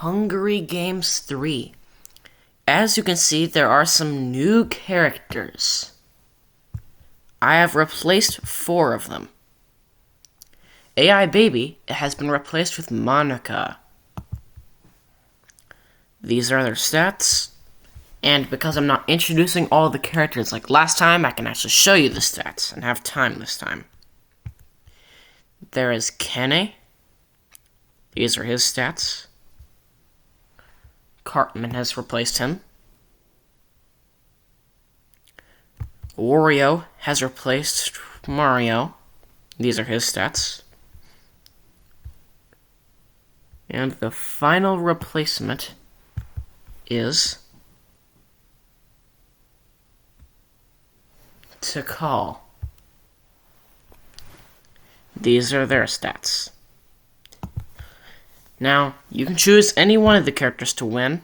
Hungary Games 3. As you can see, there are some new characters. I have replaced 4 of them. AI Baby has been replaced with Monica. These are their stats. And because I'm not introducing all the characters like last time, I can actually show you the stats and have time this time. There is Kenny. These are his stats. Cartman has replaced him. Wario has replaced Mario. These are his stats. And the final replacement is Tikal. These are their stats. Now, you can choose any one of the characters to win.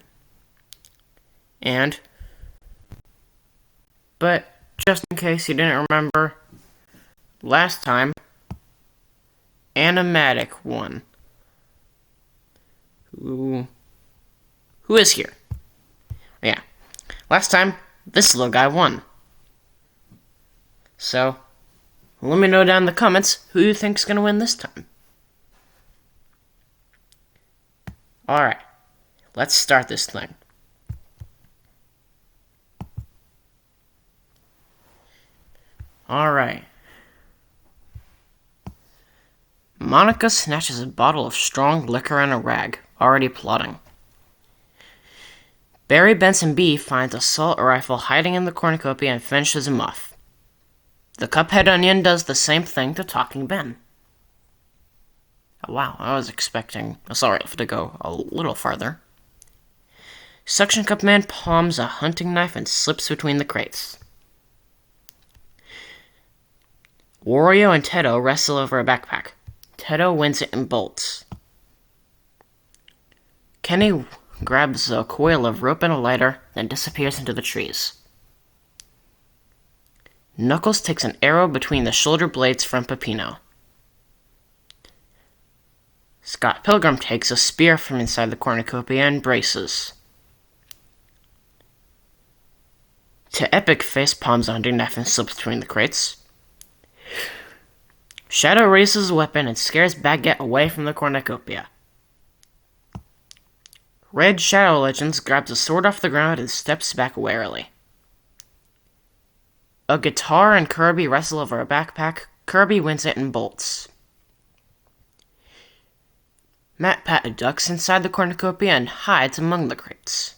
But just in case you didn't remember, last time, Animatic won. Who is here? Yeah. Last time, this little guy won. So, let me know down in the comments who you think's gonna win this time. Alright, let's start this thing. Alright. Monica snatches a bottle of strong liquor and a rag, already plotting. Barry Benson B finds a assault rifle hiding in the cornucopia and finishes him off. The Cuphead Onion does the same thing to Talking Ben. Oh, wow, I was expecting assault rifle to go a little farther. Suction Cup Man palms a hunting knife and slips between the crates. Wario and Tedo wrestle over a backpack. Tedo wins it in bolts. Kenny grabs a coil of rope and a lighter, then disappears into the trees. Knuckles takes an arrow between the shoulder blades from Peppino. Scott Pilgrim takes a spear from inside the cornucopia and braces. To Epic face palms a hunting knife and slips between the crates. Shadow raises a weapon and scares Baguette away from the cornucopia. Red Shadow Legends grabs a sword off the ground and steps back warily. A guitar and Kirby wrestle over a backpack. Kirby wins it in bolts. Matt Pat ducks inside the cornucopia and hides among the crates.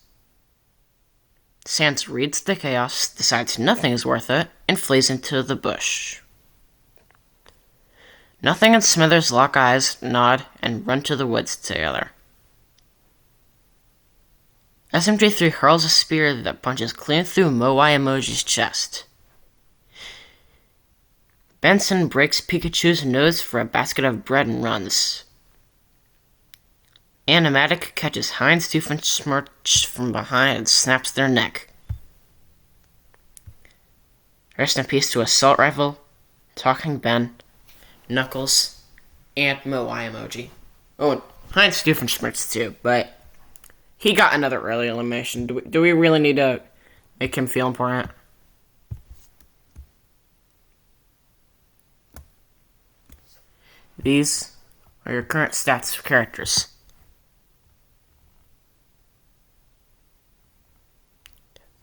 Sans reads the chaos, decides nothing is worth it, and flees into the bush. Nothing and Smithers lock eyes, nod, and run to the woods together. SMJ3 hurls a spear that punches clean through Moai Emoji's chest. Benson breaks Pikachu's nose for a basket of bread and runs. Animatic catches Heinz, Doofenshmirtz from behind and snaps their neck. Rest in peace to Assault Rifle, Talking Ben, Knuckles, and Moai Emoji. Oh, Heinz Doofenshmirtz too, but he got another early elimination. Do we really need to make him feel important? These are your current stats for characters.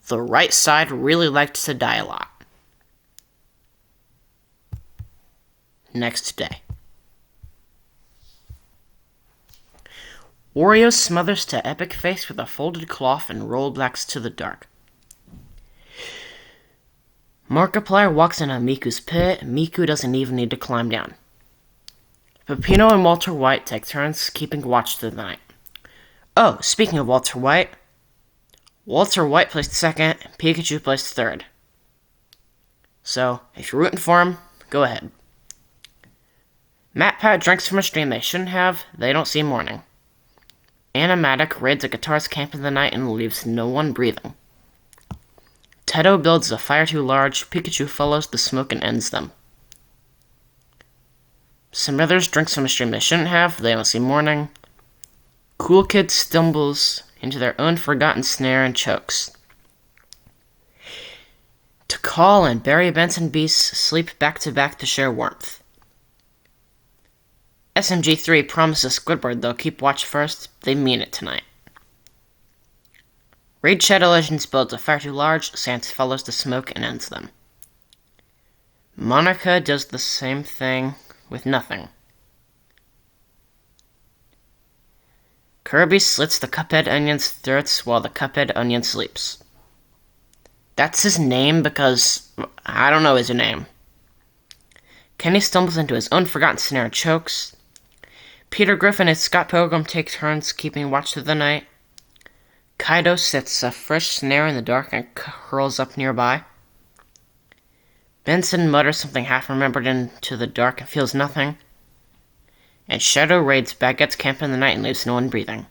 The right side really liked to die a lot. Next day. Wario smothers to Epic face with a folded cloth and rollbacks to the dark. Markiplier walks into Miku's pit. Miku doesn't even need to climb down. Peppino and Walter White take turns keeping watch through the night. Oh, speaking of Walter White placed second, and Pikachu placed third. So, if you're rooting for him, go ahead. Matt Pat drinks from a stream they shouldn't have, they don't see morning. Animatic raids a guitar's camp in the night and leaves no one breathing. Tedo builds a fire too large, Pikachu follows the smoke and ends them. Smithers drinks from a stream they shouldn't have, they don't see morning. Cool Kid stumbles into their own forgotten snare and chokes. Tikal and Barry Benson Beast sleep back-to-back to share warmth. SMG3 promises Squidward they'll keep watch first. They mean it tonight. Raid Shadow Legends builds a fire too large. Sans follows the smoke and ends them. Monica does the same thing with nothing. Kirby slits the Cuphead Onion's throats while the Cuphead Onion sleeps. That's his name because I don't know his name. Kenny stumbles into his own forgotten snare and chokes. Peter Griffin and Scott Pilgrim take turns keeping watch through the night. Kaido sets a fresh snare in the dark and curls up nearby. Benson mutters something half-remembered into the dark and feels nothing. And Shadow raids Baguette's camp in the night and leaves no one breathing.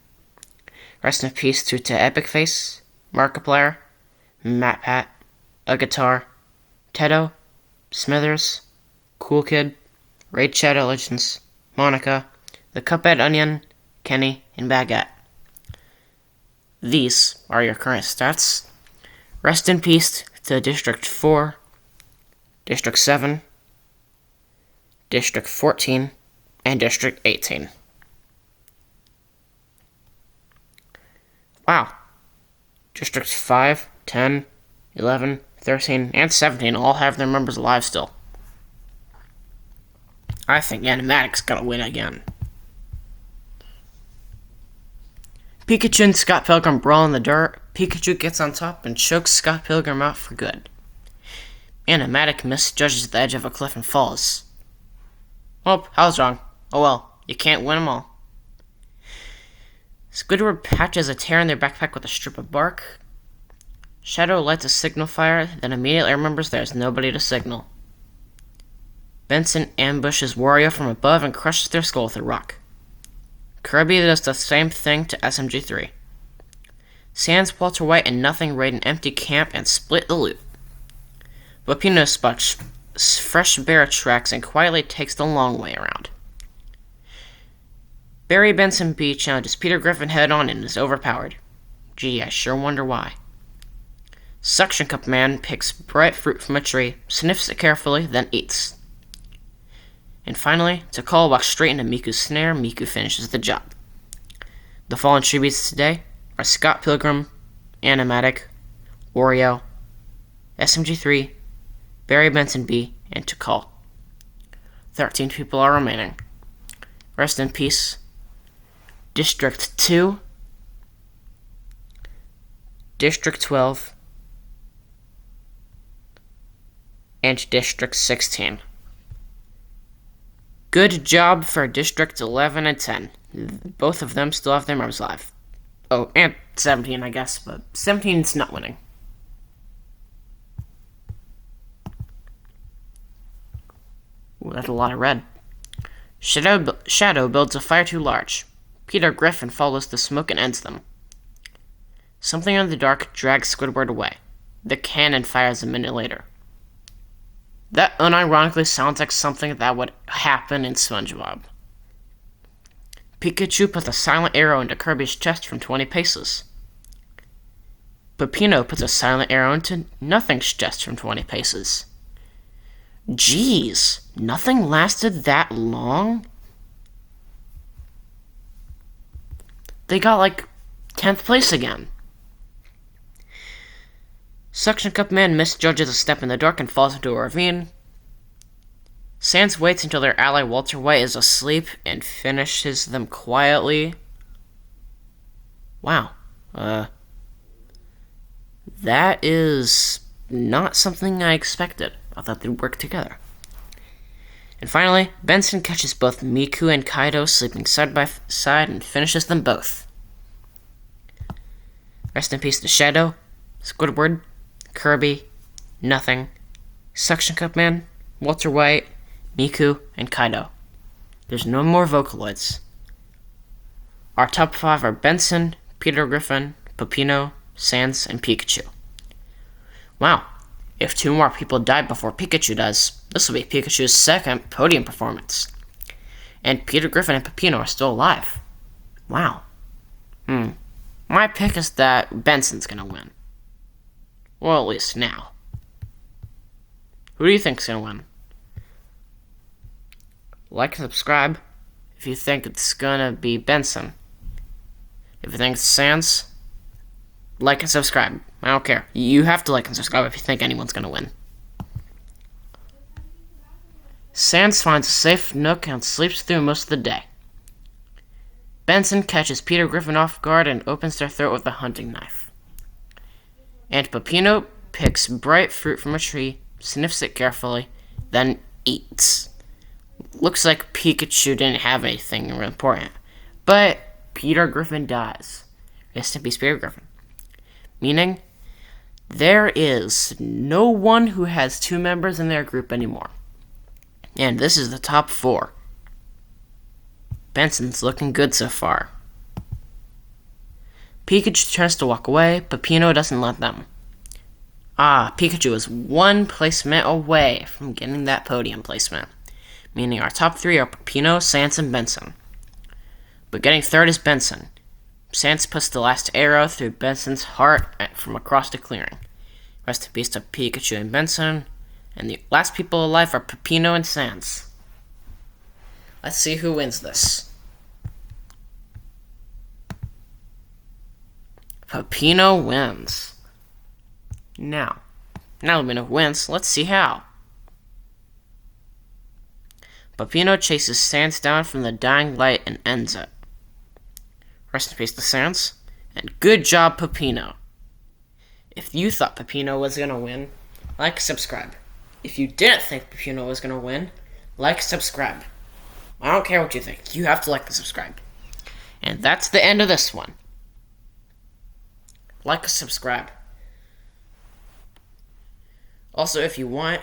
Rest in peace to Epic Face, Markiplier, Matt Pat, A Guitar, Tedo, Smithers, Cool Kid, Raid Shadow Legends, Monica, the Cuphead Onion, Kenny, and Baguette. These are your current stats. Rest in peace to District 4, District 7, District 14, and District 18. Wow. Districts 5, 10, 11, 13, and 17 all have their members alive still. I think Animatic's gonna win again. Pikachu and Scott Pilgrim brawl in the dirt. Pikachu gets on top and chokes Scott Pilgrim out for good. Animatic misjudges the edge of a cliff and falls. Well, I was wrong. Oh well, you can't win them all. Squidward patches a tear in their backpack with a strip of bark. Shadow lights a signal fire, then immediately remembers there's nobody to signal. Benson ambushes Wario from above and crushes their skull with a rock. Kirby does the same thing to SMG3. Sans, Walter White, and Nothing raid an empty camp and split the loot. Lupino spots fresh bear tracks and quietly takes the long way around. Barry Benson B challenges Peter Griffin head-on and is overpowered. Gee, I sure wonder why. Suction Cup Man picks bright fruit from a tree, sniffs it carefully, then eats. And finally, Tikal walks straight into Miku's snare. Miku finishes the job. The fallen tributes today are Scott Pilgrim, Animatic, Wario, SMG3, Barry Benson B, and Tikal. 13 people are remaining. Rest in peace. District 2, District 12, and District 16. Good job for District 11 and 10. Both of them still have their members alive. Oh, and 17, I guess, but 17's not winning. Ooh, that's a lot of red. Shadow builds a fire too large. Peter Griffin follows the smoke and ends them. Something in the dark drags Squidward away. The cannon fires a minute later. That unironically sounds like something that would happen in SpongeBob. Pikachu puts a silent arrow into Kirby's chest from 20 paces. Peppino puts a silent arrow into Nothing's chest from 20 paces. Jeez, Nothing lasted that long? They got, 10th place again. Suction Cup Man misjudges a step in the dark and falls into a ravine. Sans waits until their ally Walter White is asleep and finishes them quietly. Wow. That is not something I expected. I thought they'd work together. And finally, Benson catches both Miku and Kaido sleeping side by side and finishes them both. Rest in peace to Shadow, Squidward, Kirby, Nothing, Suction Cup Man, Walter White, Miku, and Kaido. There's no more Vocaloids. Our top 5 are Benson, Peter Griffin, Peppino, Sans, and Pikachu. Wow, if 2 more people die before Pikachu does, this will be Pikachu's second podium performance. And Peter Griffin and Peppino are still alive. Wow. My pick is that Benson's gonna win. Well, at least now. Who do you think's gonna win? Like and subscribe if you think it's gonna be Benson. If you think it's Sans, like and subscribe. I don't care. You have to like and subscribe if you think anyone's gonna win. Sans finds a safe nook and sleeps through most of the day. Benson catches Peter Griffin off guard and opens their throat with a hunting knife. And Peppino picks bright fruit from a tree, sniffs it carefully, then eats. Looks like Pikachu didn't have anything important, but Peter Griffin dies. Rest in peace, Peter Griffin. Meaning, there is no one who has 2 members in their group anymore. And this is the top 4. Benson's looking good so far. Pikachu tries to walk away, but Peppino doesn't let them. Pikachu is 1 placement away from getting that podium placement. Meaning our top 3 are Peppino, Sans, and Benson. But getting 3rd is Benson. Sans puts the last arrow through Benson's heart from across the clearing. Rest in peace to Pikachu and Benson. And the last people alive are Peppino and Sans. Let's see who wins this. Peppino wins. Now that we know who wins, let's see how. Peppino chases Sans down from the dying light and ends it. Rest in peace to Sans. And good job, Peppino. If you thought Peppino was gonna win, like, subscribe. If you didn't think Peppino was gonna win, like, subscribe. I don't care what you think. You have to like and subscribe. And that's the end of this one. Like and subscribe. Also, if you want,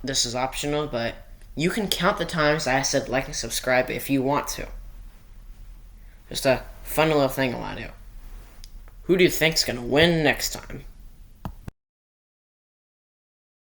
this is optional, but you can count the times I said like and subscribe if you want to. Just a fun little thing I want to do. Who do you think's gonna win next time?